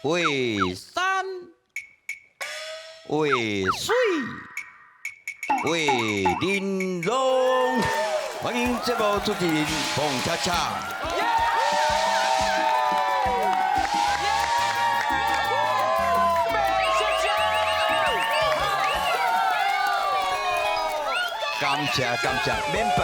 为山，为水，为玲珑。欢迎节目主持人冯恰恰。感谢，免拜。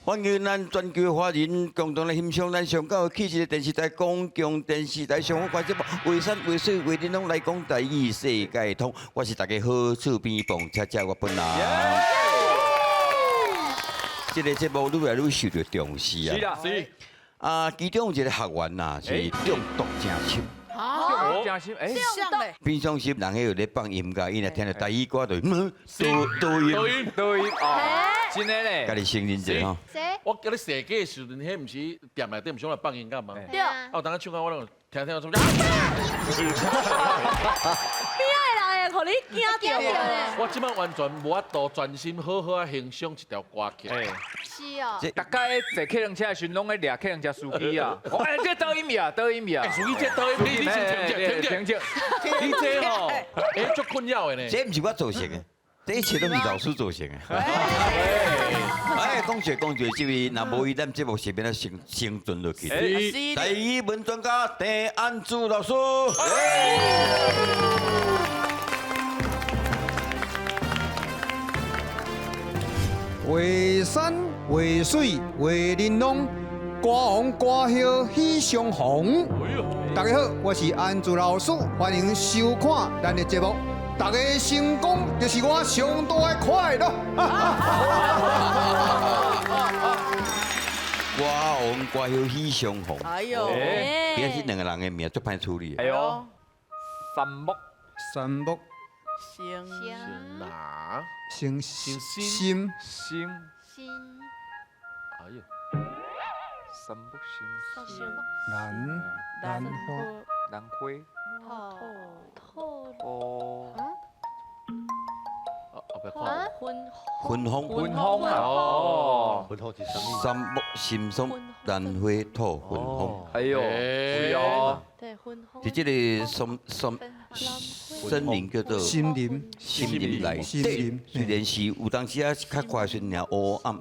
欢迎咱全球华人共同来欣赏咱上高气质的电视台——公共电视台上好节目《为山为水为玲珑》来讲台语世界通。我是大家好厝边蹦恰恰我本人。这个节目愈来愈受到重视啊！是啦，是。其中有一个学员呐是中毒真深。哦，真心像嘞，平常时人迄有咧放音乐，伊若听到台语歌就抖音，哦，真的咧，家己承认者吼。谁？我叫你设计的时阵，迄毋是店内底毋是来放音乐吗？对。我当时唱歌，我拢听我做。边个人会互你惊到咧？我即摆完全无法度专心好好啊欣赏一条歌曲。是哦。大家坐客人车的时拢咧掠客人车司机啊！哎，这抖音啊，抖音啊！属于这抖音，你先停停，你这吼，足困扰的呢。这毋是我造成的，这一切都是老师造成的。哎，讲句，这位若无伊，咱节目是变得生存落去。第一文专家陈安珠老师。为山为水为玲珑，歌红歌晓喜相逢。大家好，我是安珠老师，欢迎收看咱的节目。大家成功就是我上大的快乐。歌红歌晓喜相逢。哎呦，今日两个人的名足歹处理。哎呦，山木哪？心心，哎呦，三不心，兰花。兰花，后壁看。分风。分风啊！哦，分风是什么？三木心松兰花土分风。哎呦，对哦，对，婚后。伫这个森林叫做森林内底，虽然是有当时啊较快顺尔黑暗，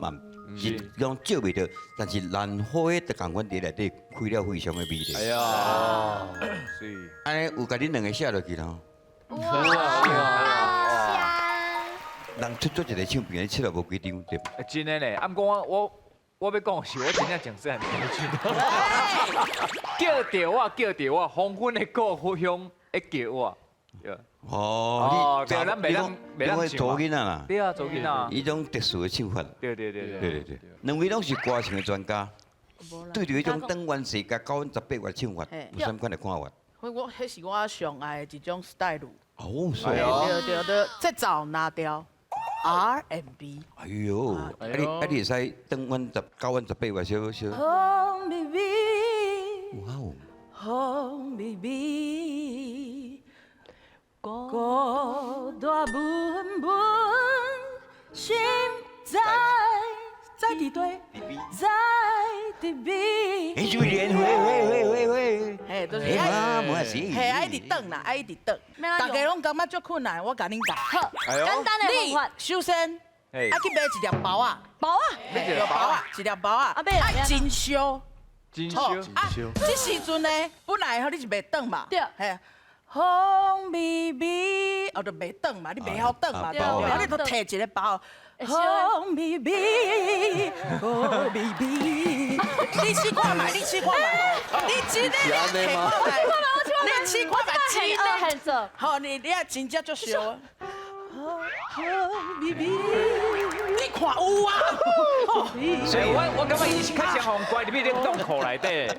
是讲照袂到，但是兰花的感官伫内底开了非常的美丽。哎呀，是，安尼有甲恁两个写落去啦。人出一个唱片，出来无几张对。真的咧，按讲我要讲的是，我真正真细叫着我，黄昏的故乡会叫我。哦，对，咱袂当会做囡仔啦。对啊，做囡仔。一种特殊的唱法。对。两位拢是歌唱的专家，对着迄种等弯世界9弯18弯唱法，有啥款的看法？我迄是我上爱的一种 style。哦，是对，再找拿掉 R&B。哎呦，你会使等弯9弯18弯小。 Oh baby， 哇哦。 Oh baby， 孤大笨笨，心在伫对，在伫边。哎，就连喂，嘿，都是哎妈是嘿，爱伫等啦，爱伫等。大家拢感觉足困难，我甲恁教。好，哎呦，简单的方法。首先，爱去买一粒包啊，一粒包啊，爱真烧。 真烧，这时阵呢，本来你是袂等嘛，对，嘿，红 baby， 哦，就袂等嘛，你袂晓等嘛，对，你都摕一个包，红 baby， 哦 baby， 你试看卖，你真的摕看卖，你试看卖，真的，好，你也真正足烧。 baby， 你看有啊！所以我感觉伊是较像红乖入去恁洞口内底，你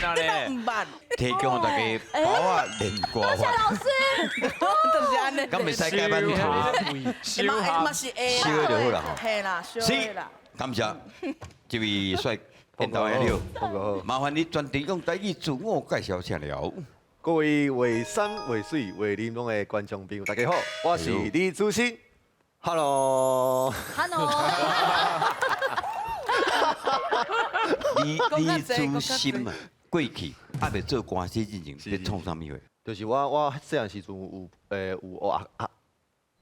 哪咧？唔捌，提供大家包啊练歌法。老师，就是安尼。咁袂使改版图，嘛是会啦，烧就好啦吼。嘿啦，烧啦。感谢这位帅电导演了，麻烦你专程用台语自我介绍下了。 各位为山为水为玲珑的观众朋友，大家好，我是李祖新。Hello。李祖新啊，过去，还未做歌星之前，你创啥物货？就是我细汉时阵有有学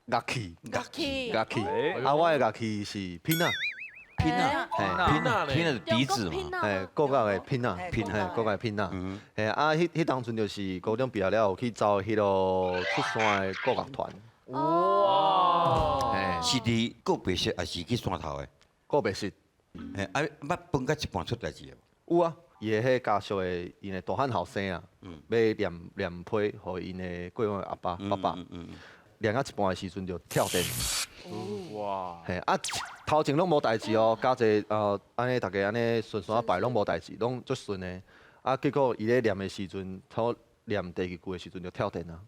乐器，乐器乐器，哎啊，我的乐器是拼啊，拼啊，嘿，拼啊拼啊是笛子嘛，国乐的拼啊，拼嘿，国乐的拼啊嗯，嘿，啊，迄当阵就是高中毕业了，有去走迄落出山的国乐团，哇，嘿，是伫告别式还是去山头的？国别式哎，啊，捌分到一半出代志无？有啊，伊的迄家属的因的大汉后生啊，要念批，互因的过往的阿爸爸爸念到一半的时阵就跳电。哇，嘿啊，头前拢无代志哦，加者安尼大家安尼顺顺啊摆拢无代志，拢足顺的。啊，结果伊咧念的时阵，头念第二句的时阵就跳电啊。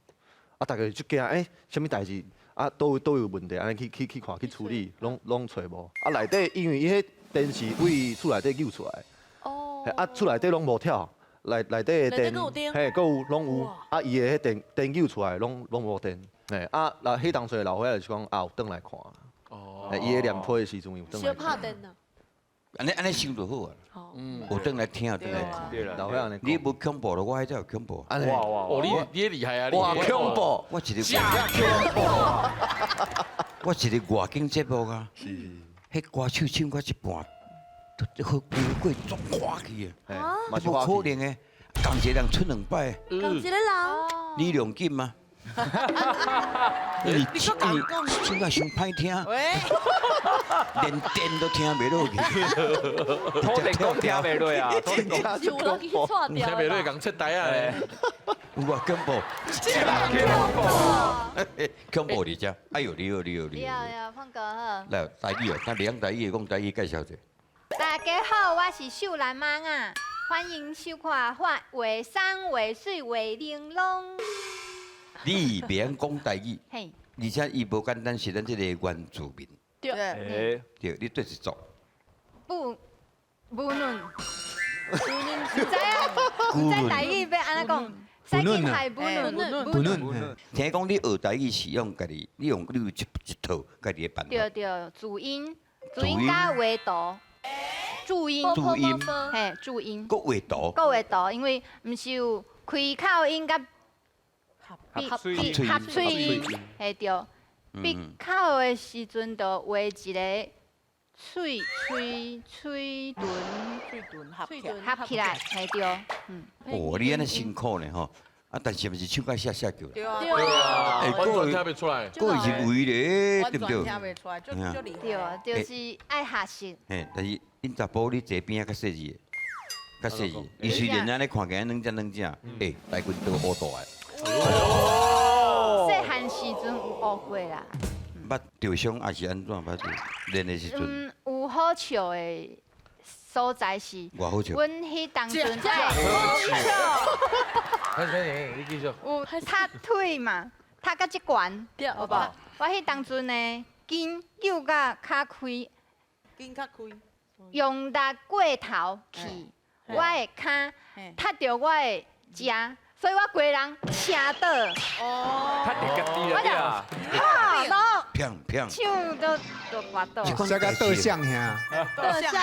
啊，大家就惊，什么代志？啊，都有问题，安尼去看去处理，拢找无。啊，内底因为伊迄电是为厝内底揪出来，哦啊，厝内底拢无跳，内底的电，嘿，搁有拢有。啊，伊的迄电揪出来拢无电。嘿，啊，那迄当时的老伙仔就是讲有转来看。哦，伊咧念批的时阵有转来小看。拍灯呢？安尼想就好啊。有转来听，转来看。对了，老伙仔安尼讲。你无恐怖了，我迄才有恐怖。安尼哇哇哦，你也厉害啊，哇，你也恐怖！我一个我一个外景节目啊，迄歌手唱到一半，都好过足花去嘿啊，嘛是无花去。可能的，共一个人出2摆，讲一个人，李良金吗？因为唱到伤歹听，喂，连电都听袂落去。土地公听袂落啊，土地公是有人去错掉才袂落的吧。讲切台啊咧，有我恐怖，恐怖伫遮。哎呦，你好，你好，你好。呀，胖哥好。来，台语哦，咱两台语讲台语介绍者。大家好，我是秀兰妈啊，欢迎收看画山画水画玲珑。你袂晓讲台语，嘿，而且伊无简单是咱这个原住民，对，哎，对，你对是族，不论，唔知啊，唔知台语要安怎讲？西京海不论，不论，听讲你学台语是用家己，你有一套家己的办法。对对，注音加画图，注音，注音嘿，注音，国画图，各画图，因为毋是有开口音甲合水合嘴音，嘿对，闭口的时阵就画一个喙唇嘴唇合起来，嘿对，哦，你安尼辛苦呢吼，啊，但是毋是唱到下叫啦，对啊，对啊，哎完全听不出来。个是为咧，对不对？听袂出来，就厉害。对，就是爱学习，嘿，但是因查甫你坐边仔较细致，较细致，伊虽然安尼看起来软正，哎，大棍都好大个。细汉时阵有学过啦，捌受伤还是安怎？捌练的时阵，有好笑的所在是，偌好笑。阮迄当阵你继续。有踢腿嘛，踢到即悬，对，好不好？我迄当阵呢，筋扭甲骹开，筋较开，用力过头去，我的骹踢到我的只，所以我规人车倒，他点个低了对啊，哈，然后砰砰，手都滑倒，这个倒向兄，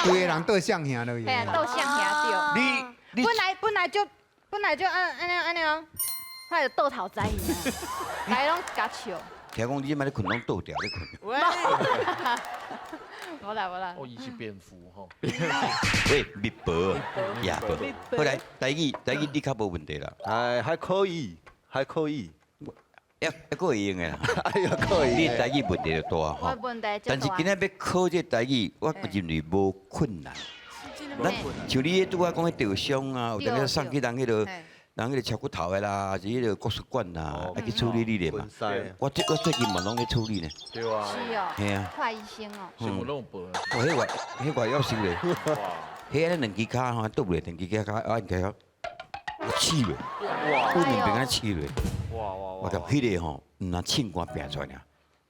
规个人倒向兄了嘿，倒向遐掉。你本来就安尼哦，后来就倒头栽去啊，大家拢甲笑，听讲你即摆咧困拢倒掉咧困。喂，无啦，哦，伊是蝙蝠吼。喂，密薄，夜薄。后来台语你较无问题啦，还可以，还可以，还佫会用的啦。哎呀，可以。你台语问题就大我吼。问题就但是今仔要考这台语，我认为无困难。咱像你拄仔讲迄吊伤啊，有当个送去人迄个敲骨头的啦，还是迄个国术馆啦，爱去处理你咧嘛。我最近嘛拢咧处理呢。对啊，是哦，嘿啊，快医生哦，新闻拢有报啊。哦，迄个要收咧。哇迄个两支骹吼倒咧，两支骹按起来，我气落，哇不能变啊气落。哇哇哇！我讲迄个吼，毋若凊汗拼出来尔，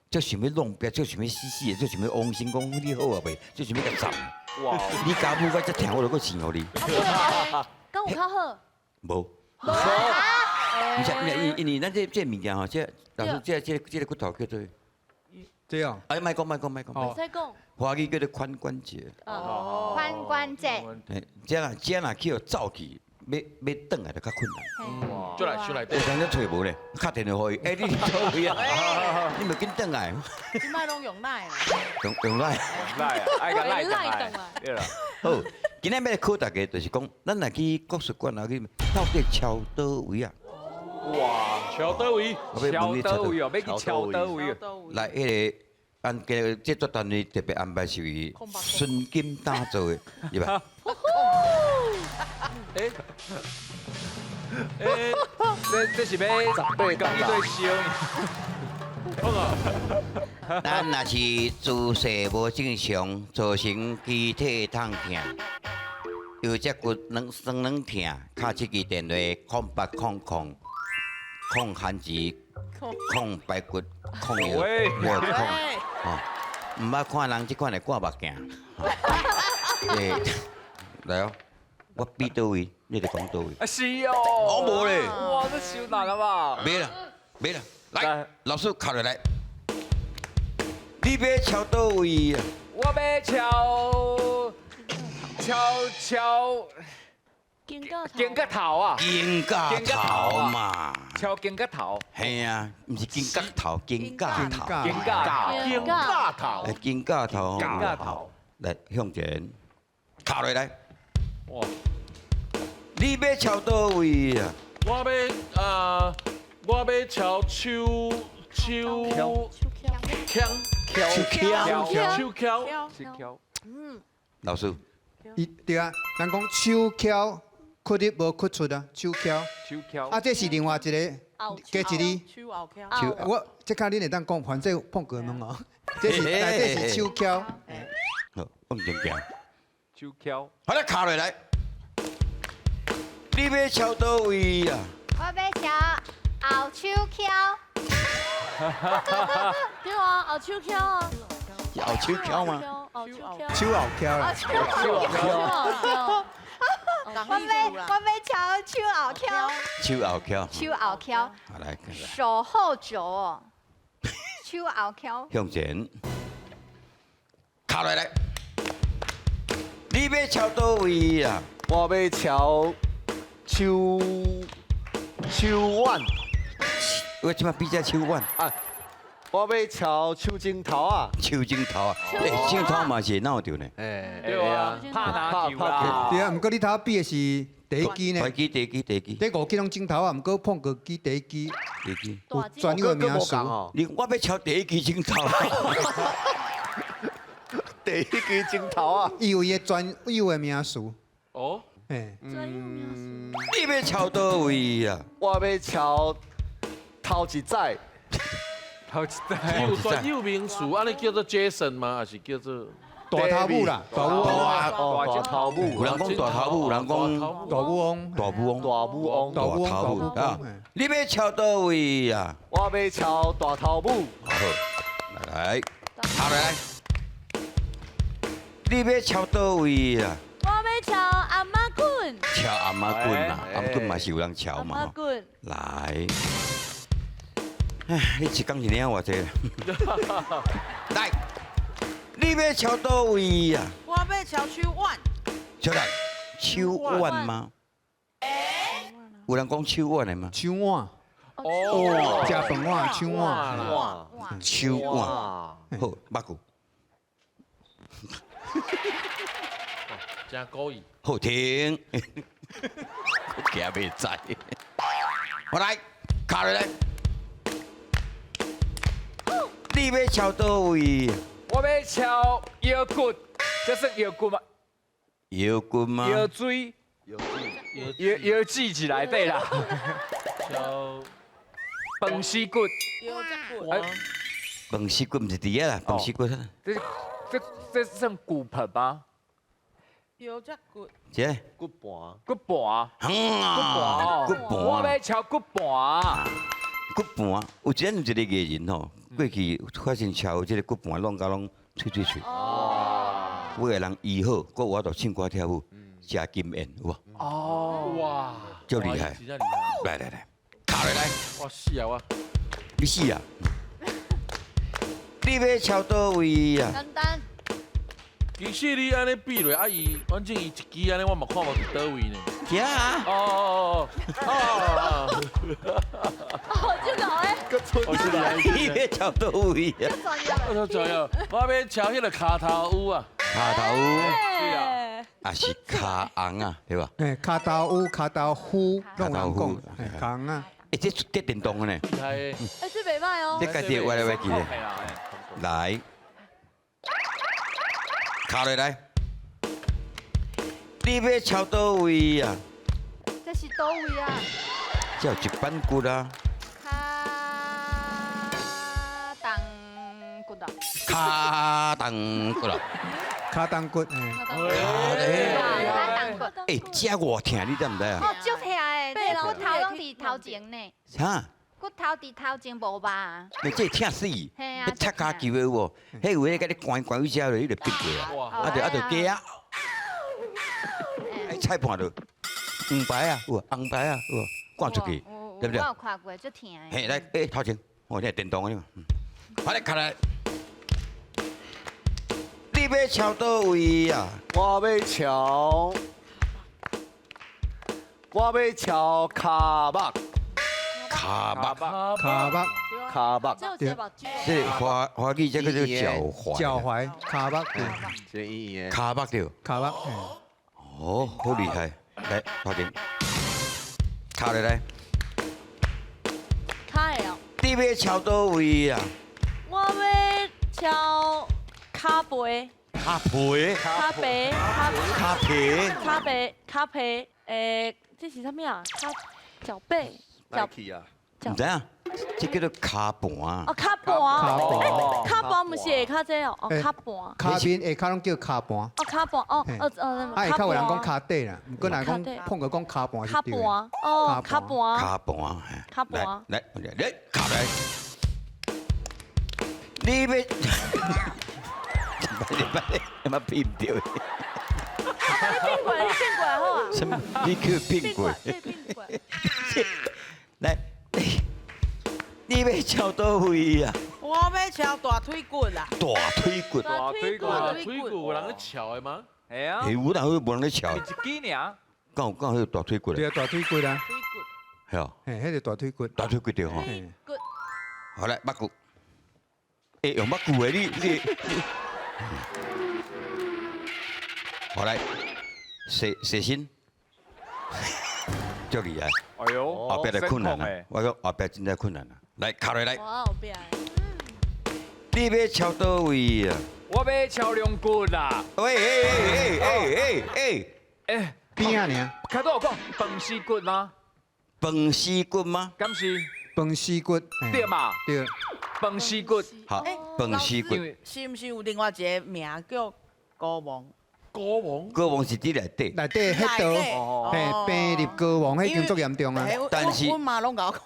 就想要弄拼，就想要死死的，就想要王心讲你好啊袂，就想要甲斩。哇！你家母我才听我就佫信互你，跟我较好。无。你像因为咱这物件吼，这老师这个骨头叫做，这样，哎，莫讲。袂使讲。华语叫做髋关节。髋关节，嘿，这若去互走去，要转来就较困难。就来修来有当咧找无咧，敲电话去，你做位啊？你咪紧转来，即摆拢用奶啦。用来。赖啊，爱个赖赖等等啊对啦。好，今日要来考大家，就是讲，咱来去国术馆啊，去到底敲倒位啊？哇，乔德维，敲倒位哦，要去敲倒位哦。来，迄个按个制作单位特别安排是为纯金打造的，对吧？这是要讲一对烧。咱若是姿势无正常，造成机体痛痛，右脊骨酸软痛，敲这支电话0800控寒疾，控排骨，控药，喂没控。哦，唔捌看人即款的挂目镜。诶，来哦，我比倒位，你就讲倒位。啊是哦。我无咧。哇，这烧难了吧？没了，没了。来来，老师考下来。你要敲倒位啊？我要敲肩胛头啊，肩胛头嘛。敲肩胛头，系啊，唔是肩胛头，肩胛头。肩胛头，肩胛头，肩胛头。肩胛头。来向前，敲落来。哇！你要敲倒位啊？我要敲手手敲，老师，伊对啊，咱讲手敲缺入无缺出啊，手敲。啊，这是另外一个，加一字。手后翘。我这卡恁会当讲，反正碰过门哦。这是内底是手敲。好，往前行。手敲。好了，敲落来。你要敲倒位啊？我要敲后手敲。对啊，后手敲啊，后手敲吗？后手敲，手后敲啦。手后敲，我要敲手后敲。手后敲。手后敲。好来，看看。手后肘哦。手后敲。向前，敲落来。你要敲倒位啊？我要敲手腕我即摆比较手腕，啊，我要敲手指头啊，手指头啊，手指头嘛是闹着呢。哎，对啊，拍篮球啦。对啊，毋过你头比的是第一支呢。第一支。第五支拢指头啊，毋过碰过支第一支，第一支。有专有的名词。哦，我要敲第一支指头。第一支指头啊，伊有伊的专有的名词。哦，嘿，你要敲倒位啊？我要敲头一仔，头一你有专有名词，安尼叫做 Jason 吗？还是叫做大头母啦，大母翁，哦，大头母，有人讲大头母，有人讲大母翁，大母翁。大母翁，大母翁，大母啊翁。你要敲倒位啊？我要敲大头母，好，来，敲落来。你要敲倒位啊？我要敲阿妈棍，敲阿妈棍嘛，哎阿妈棍嘛是有人敲阿嘛吼。妈棍，来，唉，你一讲一领偌济？来，你要敲倒位啊？我要敲手腕。小来，手腕吗？有人讲手腕的吗？手腕，哦，食饭碗，手腕。哇，手腕，哇，好，目骨，真故意，好停，我惊袂知。我来，卡落来。你要敲倒位？我要敲腰骨，这是腰骨吗？腰骨吗？腰椎，腰记起来对啦。敲饭丝骨，腰脊骨。哇，饭丝骨毋是伫遐啦，饭丝骨。这算骨盆吗？腰脊骨。这骨盘，骨盘，骨我盘，要敲骨盘。骨盘。有真有一个艺人吼，过去发生敲这个骨盘，弄到拢脆。有个人医好，搁有法度唱歌跳舞，食金宴有无？哦，哇，足厉害真正厉害，来，卡落来，哇死啊我，你死啊！你要敲倒位啊？简单。其实你安尼比落，啊伊，反正伊一支安尼，我嘛看无伫倒位呢。行啊，哦，哦，这个哎，我知道。你要朝倒位啊？我知影，我要敲迄个骹头舞啊。卡头哎，啊是卡红啊，对吧？哎，卡刀乌、卡刀夫，卡刀夫拢有人讲，扛啊，这电动的呢，厉害的。哎，这袂歹哦这。家己越来越记得。来，卡落来，你要朝倒位啊？这是倒位啊？这有一板骨啊，卡当骨啊？卡当骨啦，卡当骨，卡当骨。哎，这我听你知唔知啊？哦，足痛的，这骨头拢伫头前呢，啥？骨头伫头前无吧？你这疼死！嘿啊你擦骹球的有无？迄有迄甲你关位遮落，你就逼过啊！啊就加啊！哎，菜盘就红牌啊，有红牌啊，有灌出去，对不对我？有看过，足痛的。嘿，来，哎，头前，我这电动的嘛。好来，卡来。你要朝倒位啊？我要敲卡目，卡巴，卡巴，卡目，这有这目睭。这华语这个叫脚踝。脚踝，卡巴，对，这意义的。卡巴对。卡巴，哦，好厉害！来，头前，卡来来。卡的哦，你要朝倒位啊？我要敲卡背，卡皮，卡背，卡皮，卡背，这是什么啊？脚背，脚 Nike 啊，唔知啊？这叫做卡盘啊哦，。卡盘，卡盘不是会卡这哦，哦卡盘，哦卡边下骹拢叫卡盘，卡盘，哦嘿卡下骹有人讲盘，卡底啦，毋过人讲碰个讲卡盘是卡对的。盘，哦卡盘，卡盘啊！卡盘来，来，卡来。你要，你妈骗掉？你变过来，你变过来好啊？什么？你去骗过？变过来。来，你要朝倒位啊？我要敲大腿骨啦。大腿骨。大腿骨，大腿骨有人咧敲的吗？哎呀，诶，有人会无人咧瞧？一支尔，讲迄个大腿骨咧，对啊，大腿骨啊，腿骨。系哦，嘿，迄个大腿骨，大腿骨对吼。嘿，好来，目骨。诶，用目骨的你。好来，蛇身。足厉害，哎呦，后壁就困难啦诶。。我讲后壁真正困难啦。来，卡落来，哇，后边。你要朝倒位啊？我要敲两骨啦。喂，哎，边啊尔，开头有讲饭丝骨吗？饭丝骨吗？敢是饭丝骨，嘿对嘛？对，饭丝骨，好，饭丝骨。是毋是有另外一个名叫高王？歌王，歌王是伫内底，内底迄道，嘿，病入膏肓，迄经足严重啊。但是阮妈拢甲我讲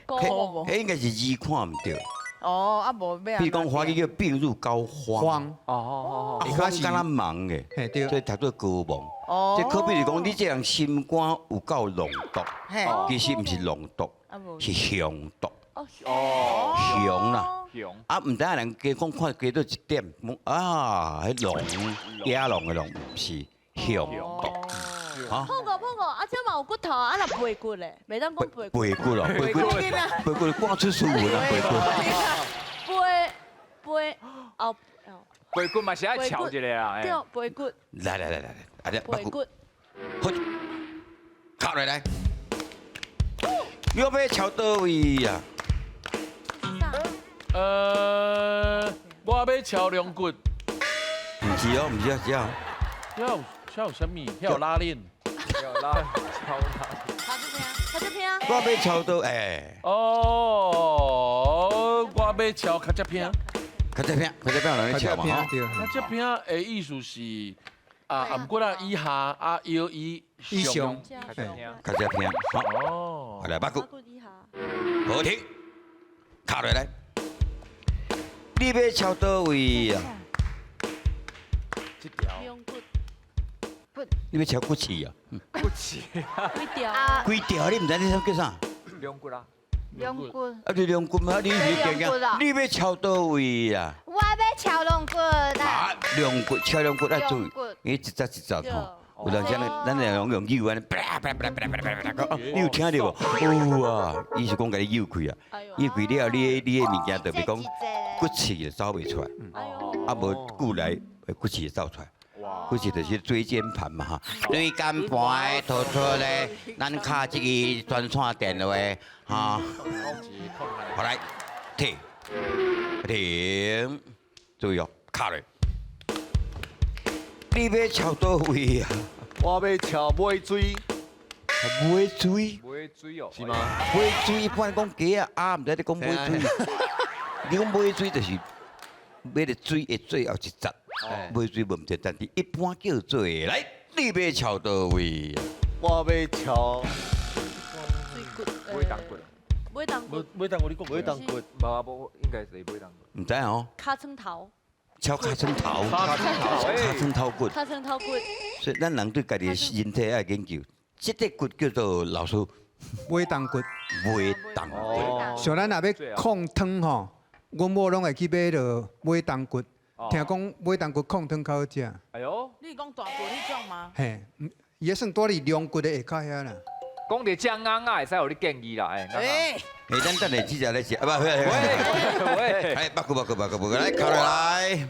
高王。迄应该是字看唔对。哦，啊无要。比如讲华语叫病入膏肓，慌，哦，啊，慌敢若忙嘅，嘿对所以读做膏肓。哦这可比如讲，你这人心肝有够浓毒，嘿，其实毋是浓毒，啊无。是凶毒，哦，凶啦。熊，啊，毋知影人加讲看加到一点，啊，迄龙野龙的龙，毋是凶毒，啊，碰过，啊，这嘛有骨头，啊，若背骨咧，袂当讲背骨，背骨咯，背骨挂出书文啊，背骨。背后，背骨嘛是爱敲一下啦，哎，对，背骨，来，啊，这背骨，好，靠来，你要朝倒位啊？我要敲两骨，毋是哦，是哦。遐有啥物？遐有拉链。有啦，敲啦，他这边，我要朝倒，哎，哦，我要敲卡只片，较这边有人咧敲嘛？吼，对，卡只片的意思是啊，毋过啦以下啊腰以上，较这边，好，哦好来，八股，骨底下，好停，靠来，你要朝倒位啊？这条两骨，你要朝骨刺啊？不起，几条？啊，几条你毋知你叫啥？两骨啦，龙骨，啊，你龙骨嘛，你龙骨啊你要敲倒位啊？我要敲龙骨啦。啊，龙骨敲龙骨要注意龙骨，因为一扎吼。有人讲咱用牛安尼，你有听到无？有啊，伊是讲甲你扭开啊，扭开了，你的物件特别讲骨刺就走袂出来，啊无骨来骨刺就走出来。骨刺就是椎间盘嘛哈，椎间盘突出咧，咱卡这个专线电话哈，好来停，注意哦，卡咧。你要敲倒位啊？我要敲尾椎，尾椎，尾椎哦，是吗？尾椎一般讲鸡啊，啊，唔知你讲尾椎。你讲尾椎就是尾的椎的最后一节，尾椎问题，但是一般叫做来，你要敲倒位啊？我要敲尾当骨，尾当骨，尾当骨，你讲尾当骨，无应该是尾当骨。唔知哦，卡层头，敲卡层头，卡层头骨。卡层头骨，所以咱人对家己的人体爱研究，这个骨叫做老师尾当骨，尾当骨。像咱若要控汤吼，阮某拢会去买着尾当骨。听讲尾当骨控汤较好食，哎呦，你讲大骨迄种吗？嘿，伊算住伫龙骨的下骹遐啦。讲到这啱啊，会使有你建议啦，哎。哎，咱等下记者来写，啊不，喂，哎，八股，来靠来。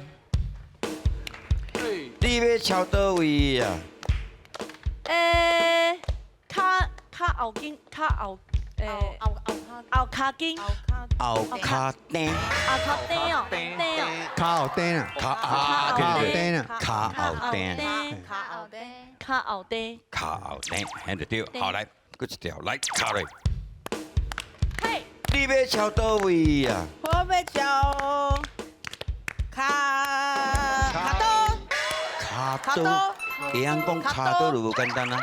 你要敲倒位啊？卡后筋，卡后后卡筋，后卡顶，后卡顶哦，顶哦，骹后顶啊，卡骹后顶啊，卡后顶，卡后底，卡后顶，卡后顶，很对。好来，搁一条来敲来。嘿，你要敲倒位啊？我要敲卡刀，卡刀，会晓讲卡刀就无简单啊。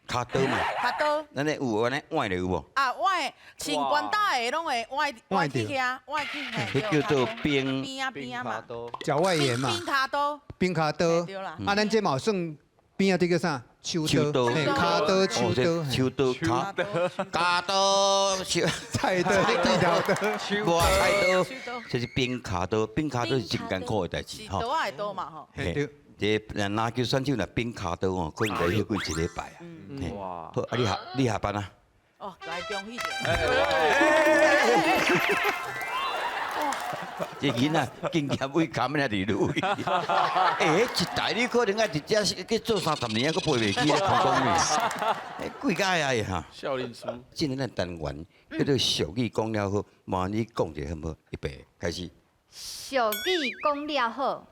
卡刀嘛，卡刀。咱咧有安尼换着有无？啊，歪穿管带的拢会歪去遐，歪去嘿。迄叫做冰边啊边啊嘛，脚外沿嘛，冰卡刀。冰骹刀。对啦。啊，咱这嘛有算边啊，这个啥？手刀，嘿，骹刀、手刀，手刀、卡刀、菜刀、地头刀。无啊，菜刀，就是冰卡刀，冰卡刀是真艰苦的代志吼。刀啊刀嘛吼。嘿，这篮球选手若冰卡刀哦，可能来休困一礼拜啊。哇，好，啊你下班啊？哦，来恭喜者。这囡仔经验为kam那里路。一代你可能啊，直接去做30年，还佫背袂记咧，空讲你。贵家呀哈。少林寺。今年的单元叫做俗语讲了好，麻烦你讲一下好无？预备开始。俗语讲了好。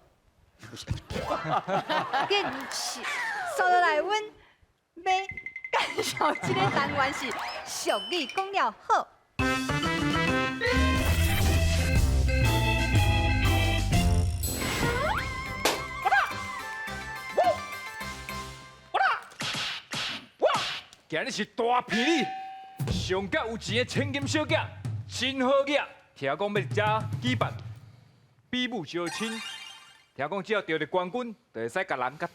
跟收落来，阮要介绍这个单元是俗语讲了好。今日是大片哩，上甲有钱的千金小姐，真好囝。听讲要遮举办比武相亲，听讲只要得着冠军，就会使甲人甲带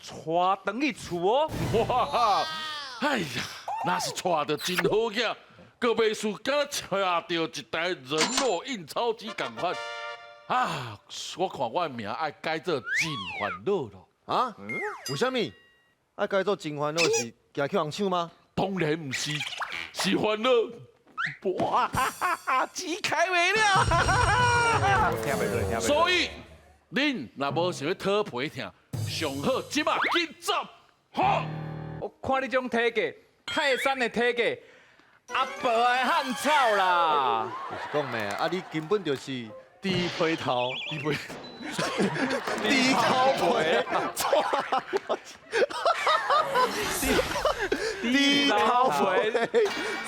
转去厝哦。哇！哎呀，那是带得真好囝，个袂输敢带着一台人肉印钞机共款。啊，我看我的名爱改做真烦恼咯。啊？为什么？爱改做真烦恼是惊去人抢吗？当然不是，是烦恼。哇！钱开袂了。听袂落，所以，恁若无想要讨皮疼，上好即马紧走。好，我看你种体格，泰山的体格，阿伯的汉草啦。就是讲咩啊？你根本就是低皮头，低头皮，低头皮，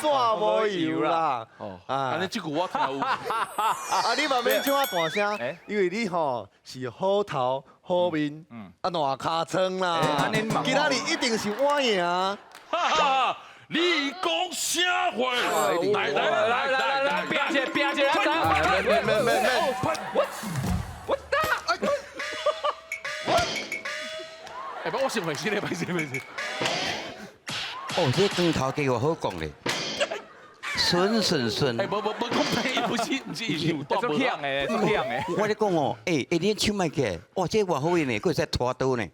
怎无油啦？哦，安尼即句我听有。啊，你嘛免唱啊大声，因为你吼是好头好面，啊烂尻川啦，今仔日一定是我赢。哈哈，你讲啥话？来，拼一下，我打！哎，不，我先回先嘞，没事。哦，这砖头给我好讲嘞。顺顺顺哎，。无讲屁，不是艺术，足强的，足强的。我咧讲哦，你手卖起来，哇，这偌好用呢，佫会使拖刀呢。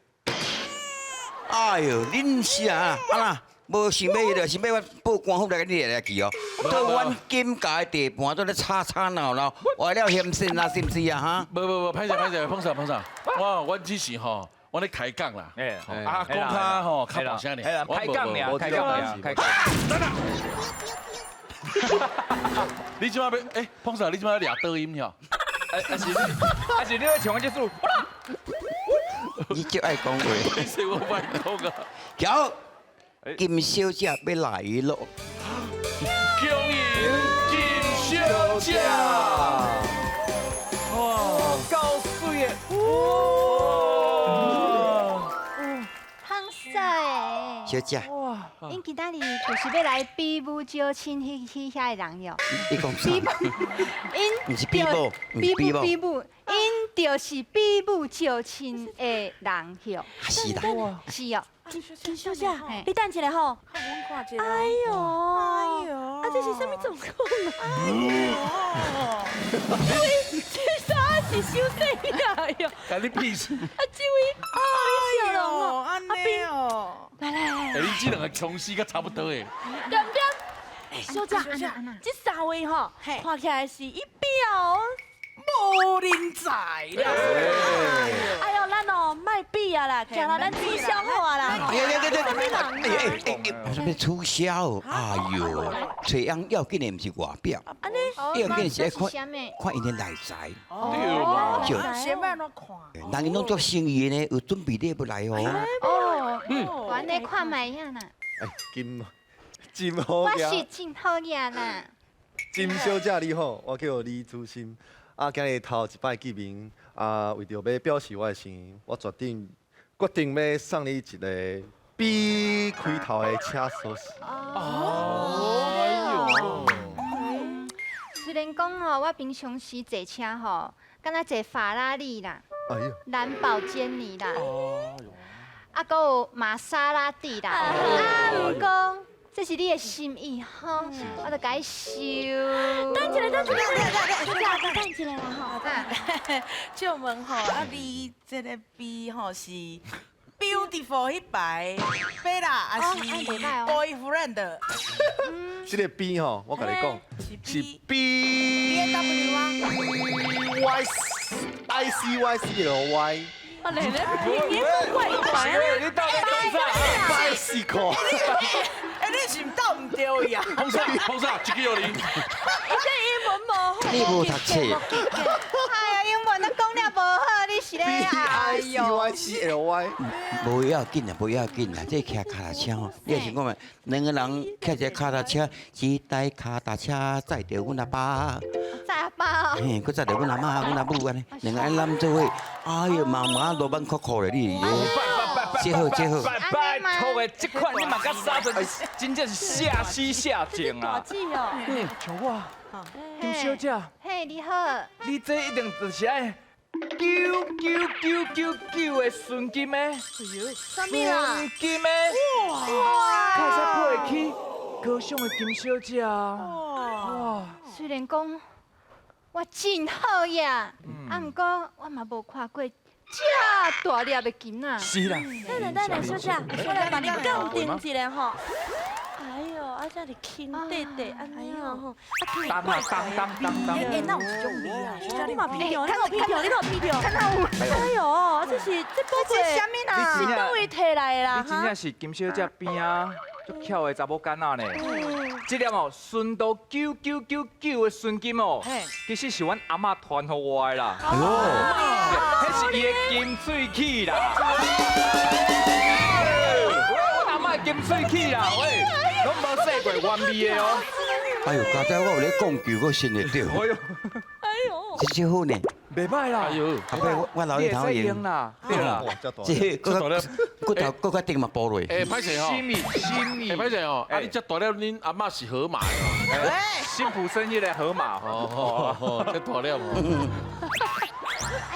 哎呦，恁是啊，啊啦，无想要伊就想要我报官府来甲你来去哦。到阮金家地盘都咧吵闹闹，为了嫌身啊，是毋是啊？哈？无，歹势，碰上，我只是吼，我咧开讲啦，哎，啊，讲较吼较大声系啦，咧，开讲俩，开讲俩，开讲。你即摆要，碰上你即摆要掠倒音了，还是你要唱我这首？你就爱讲话。你说我歹讲啊，瞧，金小姐要来咯。恭迎金小姐，哇，够水的，胖色诶！小姐，因今仔日就是要来比武招亲迄遐的人哟。你讲啥？因不是比武，不是比武，因就是比武招亲的人哟。是啦。是哦。金小姐，你等一下吼。哎呦，啊，这是什么状况啊？这啥是小弟呀？哟，干你屁事！啊，这位，你笑容哦，安尼哦。来，你这两个强势甲差不多诶。点点，小姐，这三位吼，看起来是一表。无人在啦。哎呦，咱哦，卖比啊啦，叫咱推销好啊啦。哎什么促销？哎呦，找人要紧的不是外表，安尼，要紧是爱看啥物？看因的内在。哦，就先要安怎看？人拢做生意的呢，有准备礼物来哦。我安尼看卖呀呐，真好我呀！是真好呀呐。金小姐你好，我叫李祖新。今日头一摆见面，为着要表示我的诚意，我决定要送你一个比开头的车锁匙。虽然讲吼，我平常时坐车吼，敢若坐法拉利啦、哎呦，兰博基尼啦，啊，还有玛莎拉蒂啦，毋过这是你的心意吼，我就甲你收。等一下，小姐，等一下啦吼。借问吼，你这个 B 吼是 beautiful 迄排杯啦，还是 boyfriend？这个 B 吼，我甲你讲，是 BMW 啊 ICYCLY 我来来，你怪怪啊！你到底讲啥？ bicycle。哎，你是毋斗唔对呀？碰上，一个有零。你这英文无好。你无读册，哎呀，英文都讲了无好，你是咧哎呦。BICLY 无要紧啦，无要紧啦，这骑脚踏车吼，你也想讲嘛，两个人骑一个脚踏车，一台脚踏车载着阮阿爸，在阿爸。嘿，佮载着阮阿妈、阮阿母安尼，两个人揽做伙，哎呦，慢慢落板哭哭咧，你。这好，拜托的，这款你嘛甲三分，真正是下死下静大啊！姐哦，像我，金小姐，嘿，你好。你这一定就是爱9的纯金的，什么啦？纯金的，哇，才会配起高尚的金小姐啊！哇，虽然讲我真好呀，毋过我嘛无看过这大粒的金啊。是啦，等下，小姐，我来帮你鉴定一下吼。哎呦，啊，这里轻地地，安尼哦吼。当啊，哎，那有一种味啊，小姐，你嘛批掉，你嘛批掉。哎呦，这宝贝，这什么啦？是哪位摕来的啦？你真正是金小姐边啊，足巧的查某囡仔呢。这粒哦，纯度999的纯金哦，其实是阮阿嬷传给我的啦。哎呦，迄是伊的金喙齿啦。阮阿嬷的金喙齿啦，喂，拢无洗过原味的哦。哎呦，刚才我有咧讲句，我信得着，哎呦，哎呦，这真好呢。袂歹啦。哎呦，后摆我老你一头会使用用，啦，对啦。哇，这大这骨头骨甲顶嘛剥落。歹势吼，心意，歹势吼，你这大了，恁阿嬷是河马的辛普森迄个河马。哦，这大了哦。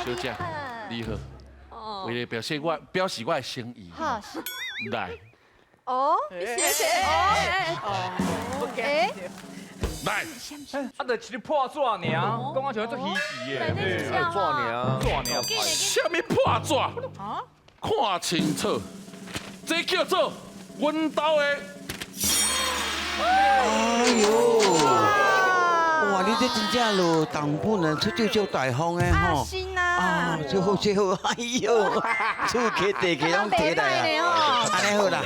小姐，你好，为了表示我的诚意，好是来，哦，哎，来，啊，就是你破纸尔，讲我像做稀奇的。做呢？什么破纸？看清楚，这叫做阮兜的。哎呦！哇，你这真正咯，当本人出招大方的吼。心啊，呐，最好最好，哎呦，厝客地客拢摕来啊！安尼好啦，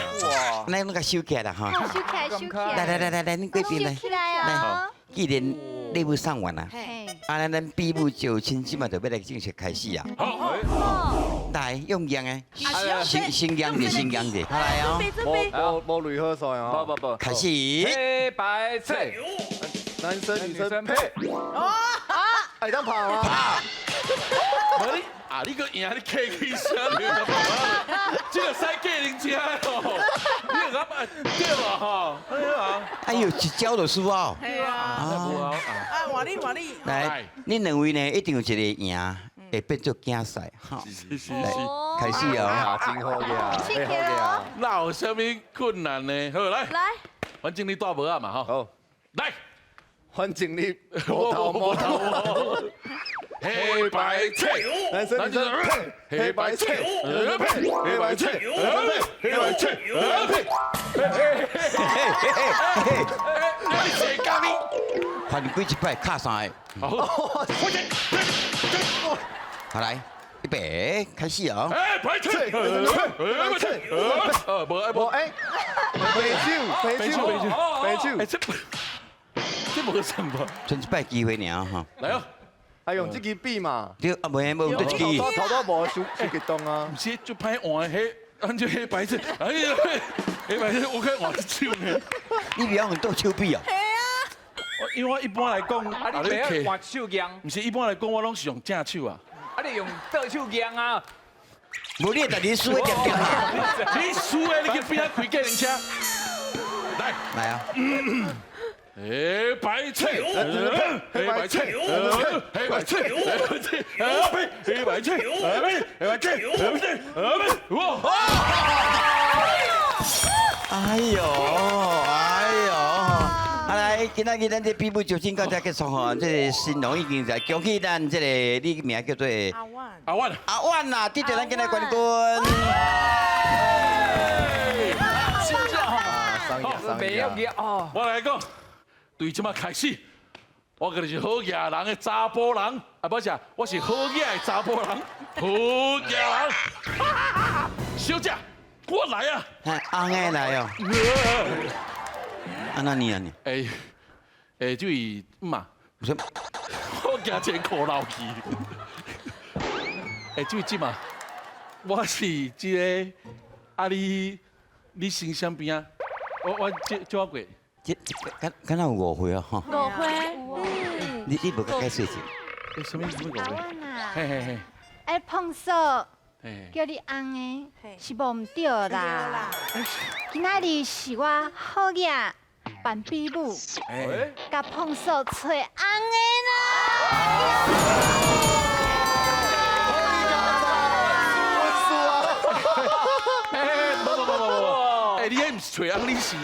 安尼拢甲收起来啦吼。收起来，收起来，来，你过边来。起来哦。既然礼物送完啦，嘿，安尼咱比武就亲即嘛就要来正式开始啊！来，用样的，先样的，好来哦，无雷好帅啊！不，开始。黑白菜，男生女生配。爱当跑啊！无你啊，你个赢你客气啥了？这个赛过人家哦，你个啊对吧哈？哎呦，一招就输啊！係啊，啊，換你，來，你兩位呢一定有一個贏，會變做競賽，哈！是。來，開始哦！啊，真好嘅，辛苦了。那有啥物困難呢？好來，来，反正你大無啊嘛哈。好，來，反正你無頭。黑白菜，男生女生配，黑白菜，配，黑白菜，配，黑白菜，配。你誰教你？犯規一擺卡三個，好來，預備開始哦！黑白菜，黑白菜，無哎，白手，這無上吧？剩一擺機會爾哈！來哦，係用這支筆嘛？對，啊冇冇得機，頭都無手激動啊！唔是就歹換黑，按照黑白菜，哎呀，黑白菜我看換手呢。你不要用倒手臂哦！因為我一般來講，啊，你袂換手鏡，唔是一般來講，我攏是用正手啊。啊，你用倒手鏡啊？無你但你輸一點點啊！你輸的，你去邊啊開計程車？來，來啊！黑白菜，黑白菜，黑白菜，黑白菜，哇！哎呦，好來，今仔日咱這比武就真到這結束吼，這個新郎已經在恭喜咱這個你名叫做阿萬啦，得到咱今日冠軍。袂要嘅哦。我來講，對即馬開始，我個就是好野人的查甫人，啊不是啊，我是好野的查甫人，好野人。小姐，我來啊！阿愛來哦。那你啊你？這位嘛，什？我驚真苦勞氣。這位姊嘛，我是這個啊你身上邊啊？我接我過。敢若有誤會啊？吼。误會，你無解釋先。什麼誤會？阿婉啊，嘿，哎碰手，叫你紅的，是無唔對啦。今仔日是我好嘢辦比武，甲碰手找紅的你迄唔是找紅，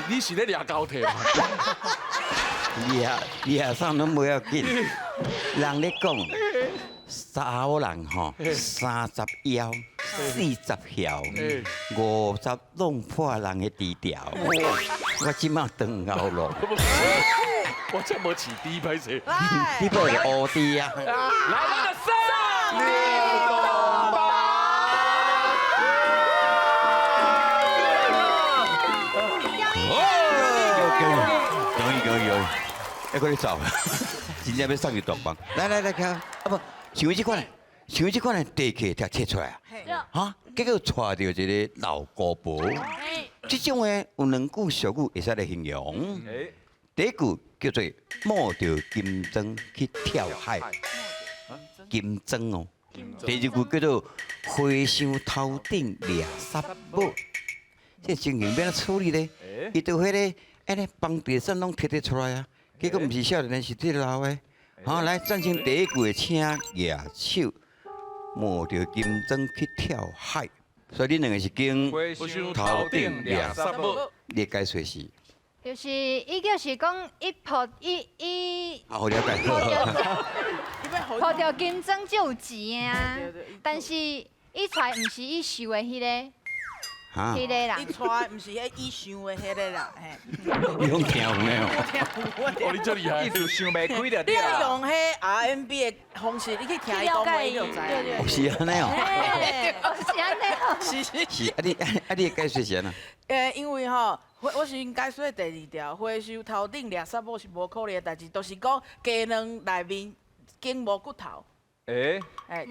你是咧掠高鐵嘛？掠啥攏無要緊，人咧講，查某人吼，30夭，40曉，50弄破人的低調。我即馬長後路，我真無起低歹勢。你不是烏低啊？來，咱就上！一個你走，真正要送你大棒。來，看，啊不，像這款的地客才摕出來啊，哈，結果帶到一個老古婆。這種的有兩句俗語會使來形容。第一句叫做摸着金針去跳海，金針哦。第二句叫做花箱頭頂掠殺寶。這情形要怎處理呢？伊就迄個安尼幫地產攏摕出來啊。結果唔是少年，是啲老的。好，來贊成第一句的請野手摸着金針去跳海，所以你兩個是經頭頂掠殺寶。你解說是就是伊就是讲一抱好了解。抱着金针就有钱啊，但是伊揣毋是伊想的迄个。哈，迄个啦伊，带毋是迄伊想的迄个啦，嘿。你用听有没有？哦，你这厉害意。思想袂开就你对啦。要用迄 RMB 的方式，你去听伊讲话，你就知。哦是安尼哦。是安尼哦。是。是你的解说是安怎？因为吼，我是应该说第二条，花收头顶掠杀某是无可能的代志，就是讲鸡卵内面经无骨头，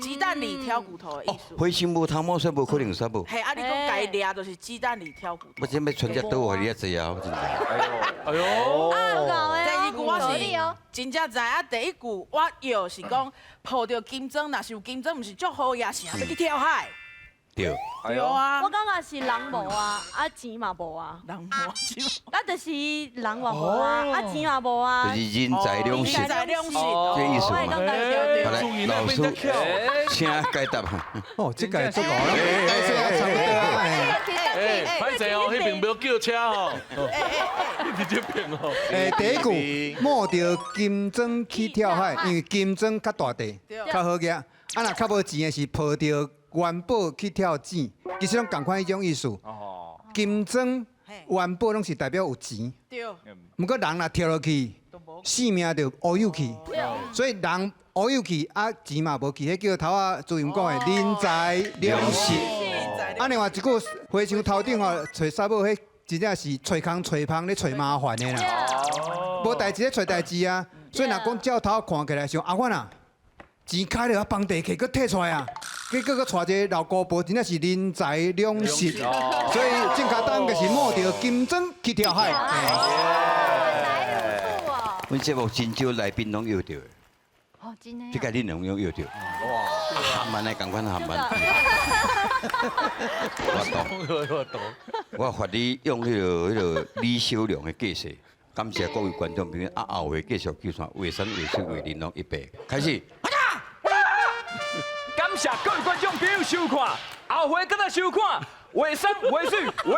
鸡蛋里挑骨头的意思。花心无头毛，所以无可能杀无。嘿，啊，你讲家掠就是鸡蛋里挑骨头。我真要存只倒互你啊济啊！我真的。哎呦，啊，有够的哦。第二句我有理哦是真正知啊，第一句我摇是讲抱着金针，若是有金针，毋是足好呀，啥要去跳海？对。对啊我，感觉是人无啊，啊钱嘛无啊，人无钱，啊就是人嘛无啊，啊钱嘛无啊。就是人财两失，人财两失。这意思嘛。我会讲对好来注意那老师边在跳。请解答。哦，这个做好了，解说啊，差不多啊。哎，歹势哦，迄边不要叫车哦。你直接骗哦。第一句摸着金针去跳海，因为金针较大地，较好举。啊，若较无钱的是抱着元宝去跳井，其实拢共款迄种意思。哦，金针、元宝拢是代表有钱，对，毋过人若跳落去，性命就乌有去。所以人乌有去，啊钱嘛无去，迄叫头仔主任讲的人财两失。啊，另外一句花箱头顶吼，找啥某，迄真正是找空找芳咧找麻烦的啦。无代志咧找代志啊，所以若讲照头看起来像阿阮啊，钱开了啊，放地去，佮摕出来啊，结果佮带一个老姑婆，真正是人财两失。所以正确答案就是摸着金针去跳海。来如初哦。阮节目真少来宾拢摇着的，哦，真的哦。这个恁拢用摇着。哇，含慢的共款含慢。我懂。我罚你用迄个李小龙的计数。感谢各位观众朋友，啊后会继续计算卫生卫水卫玲珑100，开始。感谢各位观众朋友收看，后回再来收看卫生卫水卫